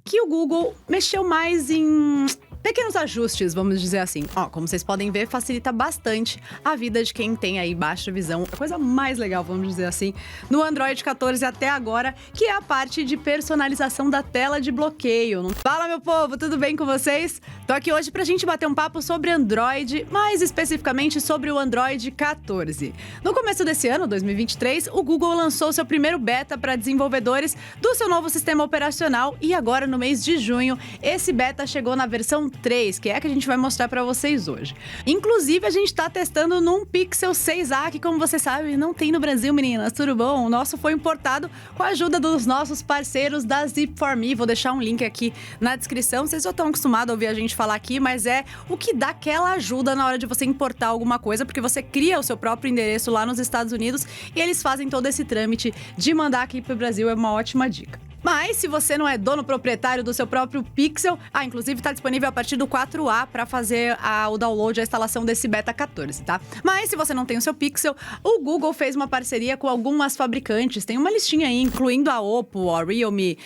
que o Google mexeu mais em pequenos ajustes, vamos dizer assim. Como vocês podem ver, facilita bastante a vida de quem tem aí baixa visão. A coisa mais legal, vamos dizer assim, no Android 14 até agora, que é a parte de personalização da tela de bloqueio. Fala, meu povo, tudo bem com vocês? Tô aqui hoje pra gente bater um papo sobre Android, mais especificamente sobre o Android 14. No começo desse ano, 2023, o Google lançou seu primeiro beta para desenvolvedores do seu novo sistema operacional e agora, no mês de junho, esse beta chegou na versão 3, que é a que a gente vai mostrar para vocês hoje. Inclusive, a gente tá testando num Pixel 6a, que como você sabe, não tem no Brasil, meninas, tudo bom? O nosso foi importado com a ajuda dos nossos parceiros da Zip4Me. Vou deixar um link aqui na descrição. Vocês já estão acostumados a ouvir a gente falar aqui, mas é o que dá aquela ajuda na hora de você importar alguma coisa, porque você cria o seu próprio endereço lá nos Estados Unidos e eles fazem todo esse trâmite de mandar aqui pro Brasil. É uma ótima dica. Mas se você não é dono proprietário do seu próprio Pixel, inclusive está disponível a partir do 4A para fazer o download, a instalação desse Beta 14, tá? Mas se você não tem o seu Pixel, o Google fez uma parceria com algumas fabricantes. Tem uma listinha aí, incluindo a Oppo, a Realme,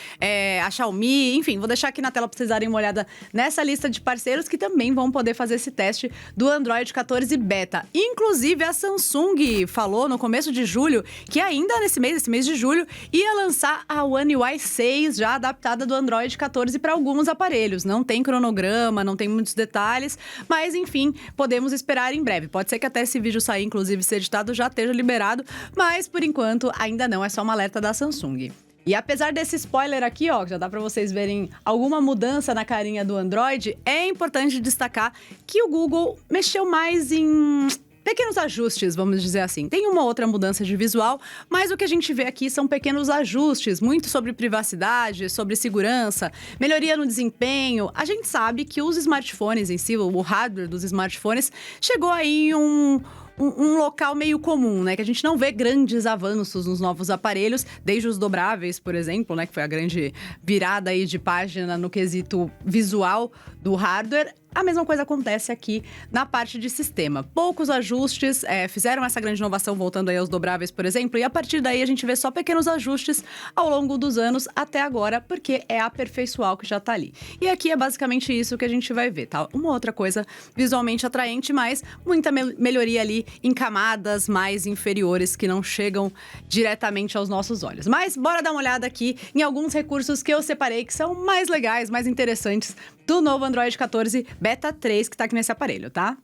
a Xiaomi, enfim, vou deixar aqui na tela para vocês darem uma olhada nessa lista de parceiros que também vão poder fazer esse teste do Android 14 Beta. Inclusive, a Samsung falou no começo de julho que ainda nesse mês de julho, ia lançar a One UI 6 já adaptada do Android 14 para alguns aparelhos. Não tem cronograma, não tem muitos detalhes, mas enfim, podemos esperar em breve. Pode ser que até esse vídeo sair, inclusive ser editado, já esteja liberado, mas por enquanto ainda não, é só uma alerta da Samsung. E apesar desse spoiler aqui, já dá para vocês verem alguma mudança na carinha do Android, é importante destacar que o Google mexeu mais em pequenos ajustes, vamos dizer assim. Tem uma outra mudança de visual, mas o que a gente vê aqui são pequenos ajustes, muito sobre privacidade, sobre segurança, melhoria no desempenho. A gente sabe que os smartphones em si, o hardware dos smartphones, chegou aí em um local meio comum, né? Que a gente não vê grandes avanços nos novos aparelhos, desde os dobráveis, por exemplo, né? Que foi a grande virada aí de página no quesito visual do hardware. A mesma coisa acontece aqui na parte de sistema. Poucos ajustes, fizeram essa grande inovação voltando aí aos dobráveis, por exemplo, e a partir daí a gente vê só pequenos ajustes ao longo dos anos até agora, porque é aperfeiçoar o que já tá ali. E aqui é basicamente isso que a gente vai ver, tá? Uma outra coisa visualmente atraente, mas muita melhoria ali em camadas mais inferiores que não chegam diretamente aos nossos olhos. Mas bora dar uma olhada aqui em alguns recursos que eu separei que são mais legais, mais interessantes do novo Android 14 Beta 3 que tá aqui nesse aparelho, tá?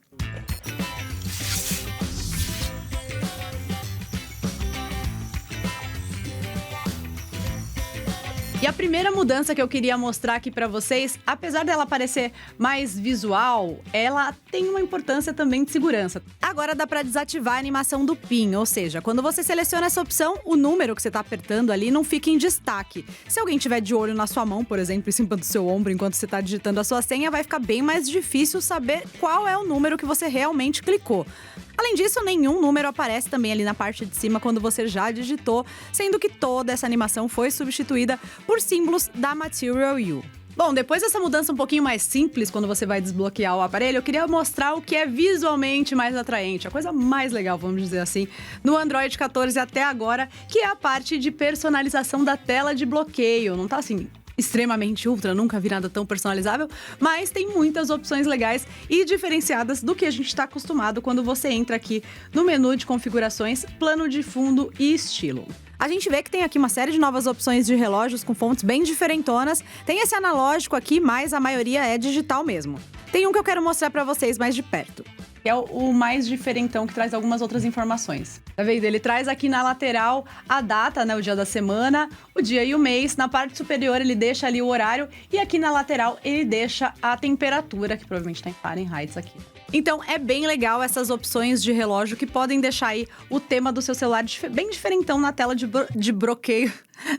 E a primeira mudança que eu queria mostrar aqui pra vocês, apesar dela parecer mais visual, ela tem uma importância também de segurança. Agora dá pra desativar a animação do PIN, ou seja, quando você seleciona essa opção, o número que você tá apertando ali não fica em destaque. Se alguém tiver de olho na sua mão, por exemplo, em cima do seu ombro, enquanto você tá digitando a sua senha, vai ficar bem mais difícil saber qual é o número que você realmente clicou. Além disso, nenhum número aparece também ali na parte de cima quando você já digitou, sendo que toda essa animação foi substituída por símbolos da Material You. Bom, depois dessa mudança um pouquinho mais simples, quando você vai desbloquear o aparelho, eu queria mostrar o que é visualmente mais atraente, a coisa mais legal, vamos dizer assim, no Android 14 até agora, que é a parte de personalização da tela de bloqueio. Não tá assim extremamente ultra, nunca vi nada tão personalizável, mas tem muitas opções legais e diferenciadas do que a gente está acostumado quando você entra aqui no menu de configurações, plano de fundo e estilo. A gente vê que tem aqui uma série de novas opções de relógios com fontes bem diferentonas. Tem esse analógico aqui, mas a maioria é digital mesmo. Tem um que eu quero mostrar para vocês mais de perto, que é o mais diferentão, que traz algumas outras informações. Tá vendo? Ele traz aqui na lateral a data, né, o dia da semana, o dia e o mês. Na parte superior ele deixa ali o horário e aqui na lateral ele deixa a temperatura, que provavelmente tá em Fahrenheit aqui. Então é bem legal essas opções de relógio que podem deixar aí o tema do seu celular bem diferentão na tela de bloqueio,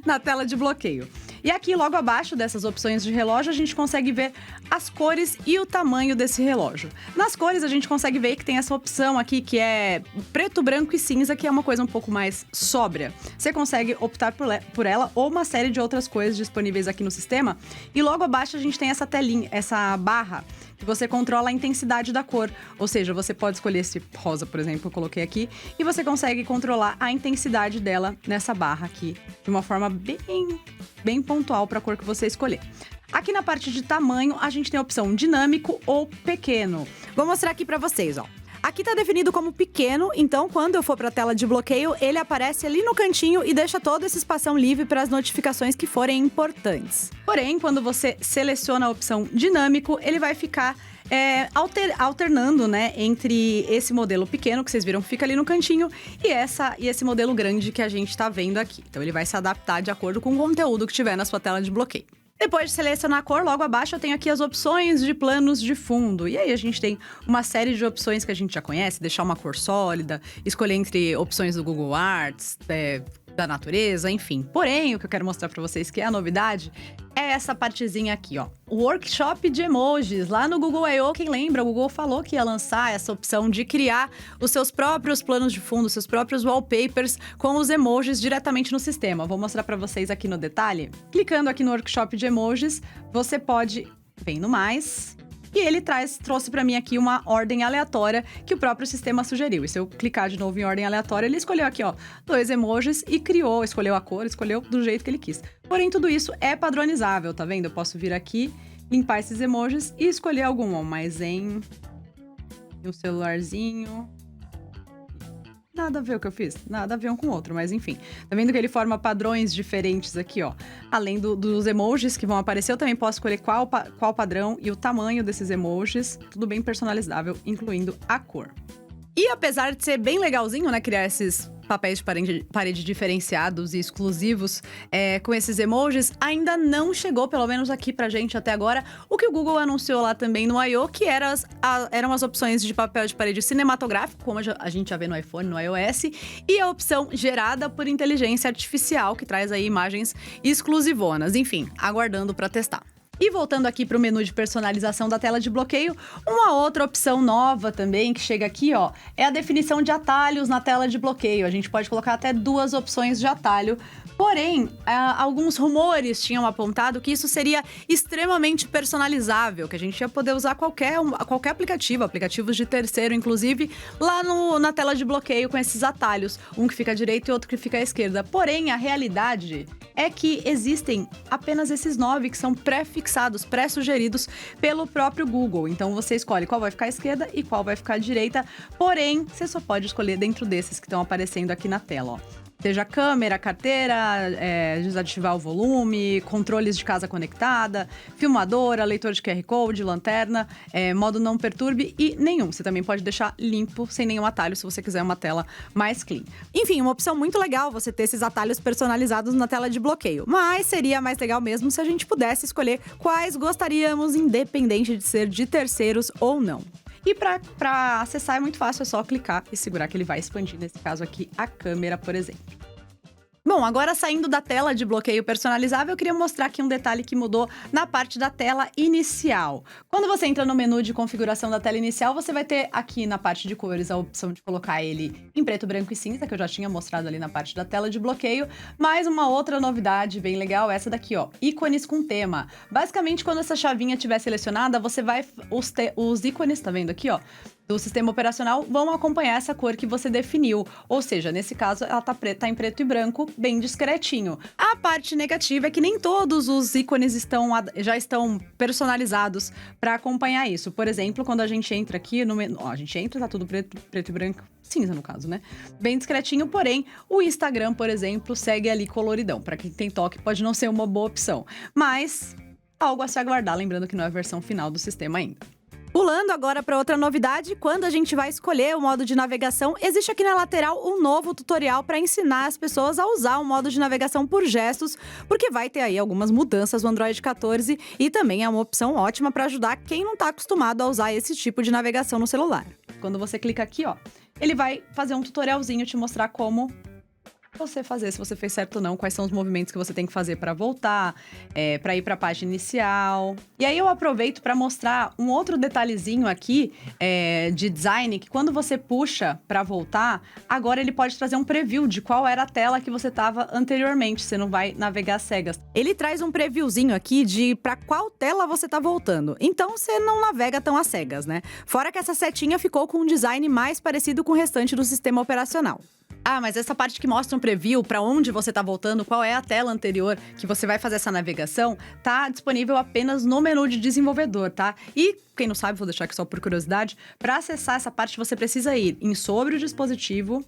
na tela de bloqueio. E aqui, logo abaixo dessas opções de relógio, a gente consegue ver as cores e o tamanho desse relógio. Nas cores, a gente consegue ver que tem essa opção aqui, que é preto, branco e cinza, que é uma coisa um pouco mais sóbria. Você consegue optar por ela ou uma série de outras cores disponíveis aqui no sistema. E logo abaixo, a gente tem essa telinha, essa barra, que você controla a intensidade da cor. Ou seja, você pode escolher esse rosa, por exemplo, eu coloquei aqui, e você consegue controlar a intensidade dela nessa barra aqui, de uma forma bem pontual para a cor que você escolher. Aqui na parte de tamanho, a gente tem a opção dinâmico ou pequeno. Vou mostrar aqui para vocês, ó. Aqui tá definido como pequeno, então quando eu for para a tela de bloqueio, ele aparece ali no cantinho e deixa todo esse espação livre para as notificações que forem importantes. Porém, quando você seleciona a opção dinâmico, ele vai ficar alternando, né, entre esse modelo pequeno, que vocês viram que fica ali no cantinho, e esse modelo grande que a gente tá vendo aqui. Então ele vai se adaptar de acordo com o conteúdo que tiver na sua tela de bloqueio. Depois de selecionar a cor, logo abaixo eu tenho aqui as opções de planos de fundo. E aí a gente tem uma série de opções que a gente já conhece, deixar uma cor sólida, escolher entre opções do Google Arts, da natureza, enfim. Porém, o que eu quero mostrar pra vocês que é a novidade é essa partezinha aqui, ó. O workshop de emojis. Lá no Google I/O, quem lembra, o Google falou que ia lançar essa opção de criar os seus próprios planos de fundo, seus próprios wallpapers com os emojis diretamente no sistema. Vou mostrar pra vocês aqui no detalhe. Clicando aqui no workshop de emojis, você pode vir no mais. E ele trouxe para mim aqui uma ordem aleatória que o próprio sistema sugeriu. E se eu clicar de novo em ordem aleatória, ele escolheu aqui, ó, 2 emojis e escolheu a cor, escolheu do jeito que ele quis. Porém, tudo isso é padronizável, tá vendo? Eu posso vir aqui, limpar esses emojis e escolher algum, ó, mais em um celularzinho. Nada a ver o que eu fiz, nada a ver um com o outro, mas enfim. Tá vendo que ele forma padrões diferentes aqui, ó. Além dos emojis que vão aparecer, eu também posso escolher qual padrão e o tamanho desses emojis. Tudo bem personalizável, incluindo a cor. E apesar de ser bem legalzinho, né, criar esses papéis de parede diferenciados e exclusivos com esses emojis, ainda não chegou, pelo menos aqui pra gente até agora, o que o Google anunciou lá também no I/O, que eram as opções de papel de parede cinematográfico, como a gente já vê no iPhone, no iOS, e a opção gerada por inteligência artificial, que traz aí imagens exclusivonas. Enfim, aguardando pra testar. E voltando aqui para o menu de personalização da tela de bloqueio, uma outra opção nova também que chega aqui, ó, é a definição de atalhos na tela de bloqueio. A gente pode colocar até 2 opções de atalho. Porém, alguns rumores tinham apontado que isso seria extremamente personalizável, que a gente ia poder usar qualquer aplicativo, aplicativos de terceiro, inclusive, lá na tela de bloqueio com esses atalhos, um que fica à direita e outro que fica à esquerda. Porém, a realidade é que existem apenas esses 9 que são pré-fixados, pré-sugeridos pelo próprio Google. Então, você escolhe qual vai ficar à esquerda e qual vai ficar à direita. Porém, você só pode escolher dentro desses que estão aparecendo aqui na tela, ó. Seja câmera, carteira, desativar o volume, controles de casa conectada, filmadora, leitor de QR Code, lanterna, modo não perturbe e nenhum. Você também pode deixar limpo, sem nenhum atalho, se você quiser uma tela mais clean. Enfim, uma opção muito legal você ter esses atalhos personalizados na tela de bloqueio. Mas seria mais legal mesmo se a gente pudesse escolher quais gostaríamos, independente de ser de terceiros ou não. E para acessar é muito fácil, é só clicar e segurar que ele vai expandir, nesse caso aqui, a câmera, por exemplo. Bom, agora saindo da tela de bloqueio personalizável, eu queria mostrar aqui um detalhe que mudou na parte da tela inicial. Quando você entra no menu de configuração da tela inicial, você vai ter aqui na parte de cores a opção de colocar ele em preto, branco e cinza, que eu já tinha mostrado ali na parte da tela de bloqueio. Mas uma outra novidade bem legal é essa daqui, ó, ícones com tema. Basicamente, quando essa chavinha estiver selecionada, você vai... Os ícones, tá vendo aqui, ó? Do sistema operacional vão acompanhar essa cor que você definiu. Ou seja, nesse caso, ela tá em preto e branco, bem discretinho. A parte negativa é que nem todos os ícones já estão personalizados para acompanhar isso. Por exemplo, quando a gente entra aqui no menu... Ó, a gente entra, tá tudo preto e branco, cinza no caso, né? Bem discretinho, porém, o Instagram, por exemplo, segue ali coloridão. Para quem tem toque, pode não ser uma boa opção. Mas, algo a se aguardar, lembrando que não é a versão final do sistema ainda. Pulando agora para outra novidade, quando a gente vai escolher o modo de navegação, existe aqui na lateral um novo tutorial para ensinar as pessoas a usar o modo de navegação por gestos, porque vai ter aí algumas mudanças no Android 14 e também é uma opção ótima para ajudar quem não está acostumado a usar esse tipo de navegação no celular. Quando você clica aqui, ó, ele vai fazer um tutorialzinho te mostrar como você fazer, se você fez certo ou não, quais são os movimentos que você tem que fazer para voltar, para ir para a página inicial. E aí eu aproveito para mostrar um outro detalhezinho aqui de design, que quando você puxa para voltar, agora ele pode trazer um preview de qual era a tela que você estava anteriormente, você não vai navegar cegas. Ele traz um previewzinho aqui de para qual tela você tá voltando, então você não navega tão às cegas, né? Fora que essa setinha ficou com um design mais parecido com o restante do sistema operacional. Ah, mas essa parte que mostra um preview para onde você tá voltando, qual é a tela anterior que você vai fazer essa navegação, tá disponível apenas no menu de desenvolvedor, tá? E quem não sabe, vou deixar aqui só por curiosidade, para acessar essa parte você precisa ir em sobre o dispositivo.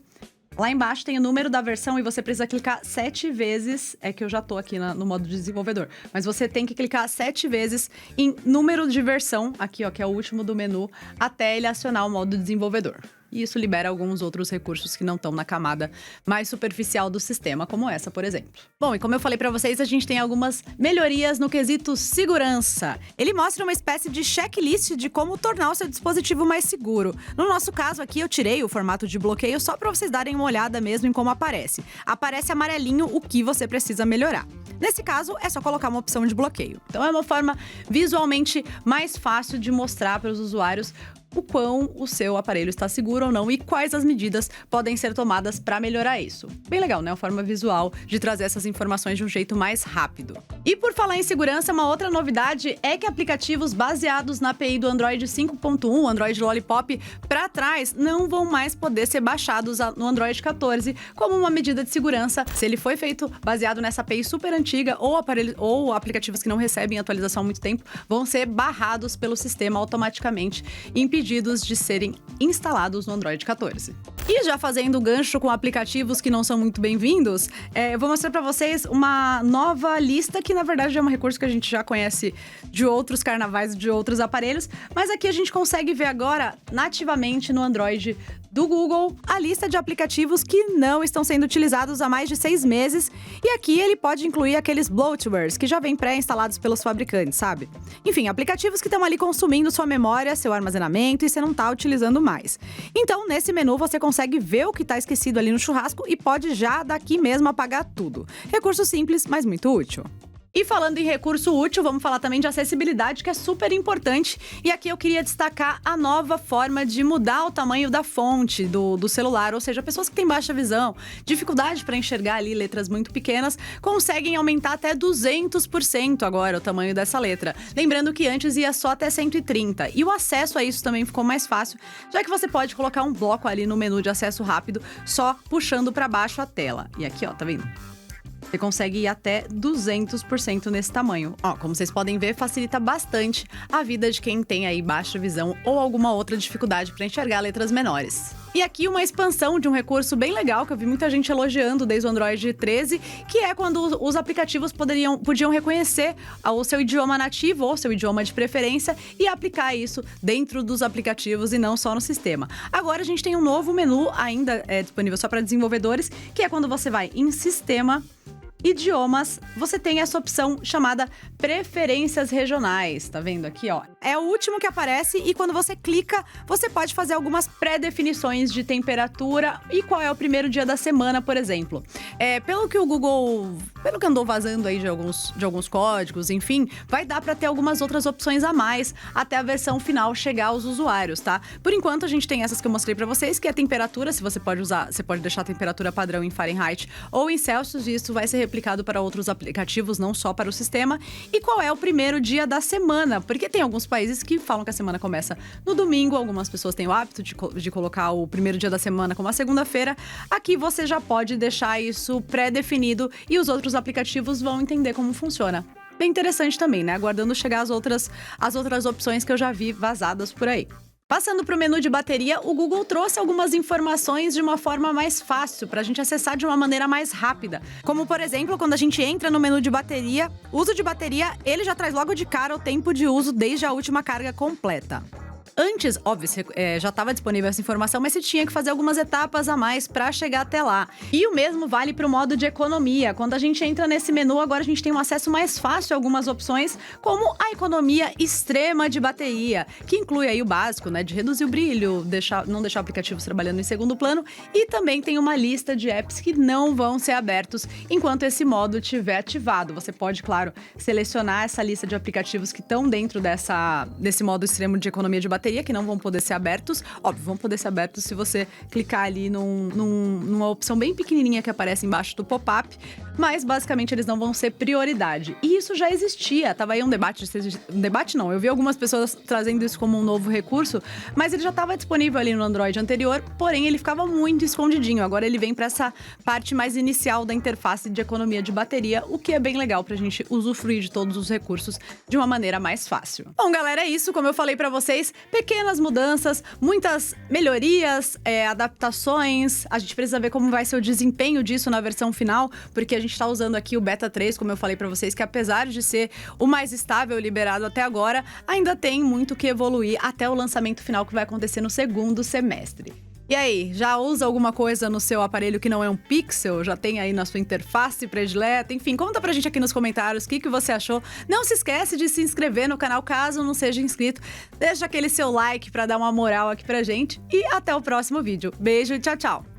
Lá embaixo tem o número da versão e você precisa clicar 7 vezes. É que eu já tô aqui no modo de desenvolvedor. Mas você tem que clicar 7 vezes em número de versão, aqui ó, que é o último do menu, até ele acionar o modo desenvolvedor. E isso libera alguns outros recursos que não estão na camada mais superficial do sistema, como essa, por exemplo. Bom, e como eu falei pra vocês, a gente tem algumas melhorias no quesito segurança. Ele mostra uma espécie de checklist de como tornar o seu dispositivo mais seguro. No nosso caso aqui, eu tirei o formato de bloqueio só pra vocês darem uma olhada mesmo em como aparece. Aparece amarelinho o que você precisa melhorar. Nesse caso, é só colocar uma opção de bloqueio. Então é uma forma visualmente mais fácil de mostrar para os usuários o quão o seu aparelho está seguro ou não e quais as medidas podem ser tomadas para melhorar isso. Bem legal, né? Uma forma visual de trazer essas informações de um jeito mais rápido. E por falar em segurança, uma outra novidade é que aplicativos baseados na API do Android 5.1, Android Lollipop, para trás, não vão mais poder ser baixados no Android 14 como uma medida de segurança. Se ele foi feito baseado nessa API super antiga ou aplicativos que não recebem atualização há muito tempo, vão ser barrados pelo sistema automaticamente, impedidos de serem instalados no Android 14. E já fazendo gancho com aplicativos que não são muito bem-vindos, eu vou mostrar para vocês uma nova lista que, na verdade, é um recurso que a gente já conhece de outros carnavais, de outros aparelhos, mas aqui a gente consegue ver agora, nativamente no Android do Google, a lista de aplicativos que não estão sendo utilizados há mais de 6 meses. E aqui ele pode incluir aqueles bloatwares que já vêm pré-instalados pelos fabricantes, sabe? Enfim, aplicativos que estão ali consumindo sua memória, seu armazenamento e você não está utilizando mais. Então, nesse menu você consegue ver o que está esquecido ali no churrasco e pode já daqui mesmo apagar tudo. Recurso simples, mas muito útil. E falando em recurso útil, vamos falar também de acessibilidade, que é super importante. E aqui eu queria destacar a nova forma de mudar o tamanho da fonte do celular. Ou seja, pessoas que têm baixa visão, dificuldade para enxergar ali letras muito pequenas, conseguem aumentar até 200% agora o tamanho dessa letra. Lembrando que antes ia só até 130. E o acesso a isso também ficou mais fácil, já que você pode colocar um bloco ali no menu de acesso rápido, só puxando para baixo a tela. E aqui, ó, tá vendo? Você consegue ir até 200% nesse tamanho. Ó, como vocês podem ver, facilita bastante a vida de quem tem aí baixa visão ou alguma outra dificuldade para enxergar letras menores. E aqui uma expansão de um recurso bem legal que eu vi muita gente elogiando desde o Android 13, que é quando os aplicativos podiam reconhecer o seu idioma nativo ou seu idioma de preferência e aplicar isso dentro dos aplicativos e não só no sistema. Agora a gente tem um novo menu ainda disponível só para desenvolvedores, que é quando você vai em Sistema, Idiomas, você tem essa opção chamada Preferências Regionais, tá vendo aqui, ó? É o último que aparece e quando você clica, você pode fazer algumas pré-definições de temperatura e qual é o primeiro dia da semana, por exemplo. Pelo que o Google, pelo que andou vazando aí de alguns códigos, enfim, vai dar para ter algumas outras opções a mais até a versão final chegar aos usuários, tá? Por enquanto, a gente tem essas que eu mostrei para vocês, que é a temperatura, se você pode usar, você pode deixar a temperatura padrão em Fahrenheit ou em Celsius, e isso vai ser replicado para outros aplicativos, não só para o sistema. E qual é o primeiro dia da semana? Porque tem alguns países que falam que a semana começa no domingo, algumas pessoas têm o hábito de colocar o primeiro dia da semana como a segunda-feira. Aqui você já pode deixar isso pré-definido e os outros aplicativos vão entender como funciona. Bem interessante também, né? Aguardando chegar as outras opções que eu já vi vazadas por aí. Passando para o menu de bateria, o Google trouxe algumas informações de uma forma mais fácil, para a gente acessar de uma maneira mais rápida. Como, por exemplo, quando a gente entra no menu de bateria, uso de bateria, ele já traz logo de cara o tempo de uso desde a última carga completa. Antes, óbvio, já estava disponível essa informação, mas você tinha que fazer algumas etapas a mais para chegar até lá. E o mesmo vale para o modo de economia. Quando a gente entra nesse menu, agora a gente tem um acesso mais fácil a algumas opções, como a economia extrema de bateria, que inclui aí o básico, né, de reduzir o brilho, não deixar aplicativos trabalhando em segundo plano, e também tem uma lista de apps que não vão ser abertos enquanto esse modo estiver ativado. Você pode, claro, selecionar essa lista de aplicativos que estão dentro desse modo extremo de economia de bateria bateria, que não vão poder ser abertos. Óbvio, vão poder ser abertos se você clicar ali numa opção bem pequenininha que aparece embaixo do pop-up, mas basicamente eles não vão ser prioridade. E isso já existia, tava aí um debate, não, eu vi algumas pessoas trazendo isso como um novo recurso, mas ele já estava disponível ali no Android anterior, porém ele ficava muito escondidinho. Agora ele vem para essa parte mais inicial da interface de economia de bateria, o que é bem legal pra gente usufruir de todos os recursos de uma maneira mais fácil. Bom, galera, é isso. Como eu falei pra vocês, pequenas mudanças, muitas melhorias, adaptações. A gente precisa ver como vai ser o desempenho disso na versão final, porque a gente tá usando aqui o Beta 3, como eu falei pra vocês, que apesar de ser o mais estável liberado até agora, ainda tem muito que evoluir até o lançamento final que vai acontecer no segundo semestre. E aí, já usa alguma coisa no seu aparelho que não é um Pixel? Já tem aí na sua interface predileta? Enfim, conta pra gente aqui nos comentários o que você achou. Não se esquece de se inscrever no canal caso não seja inscrito. Deixa aquele seu like pra dar uma moral aqui pra gente. E até o próximo vídeo. Beijo e tchau, tchau!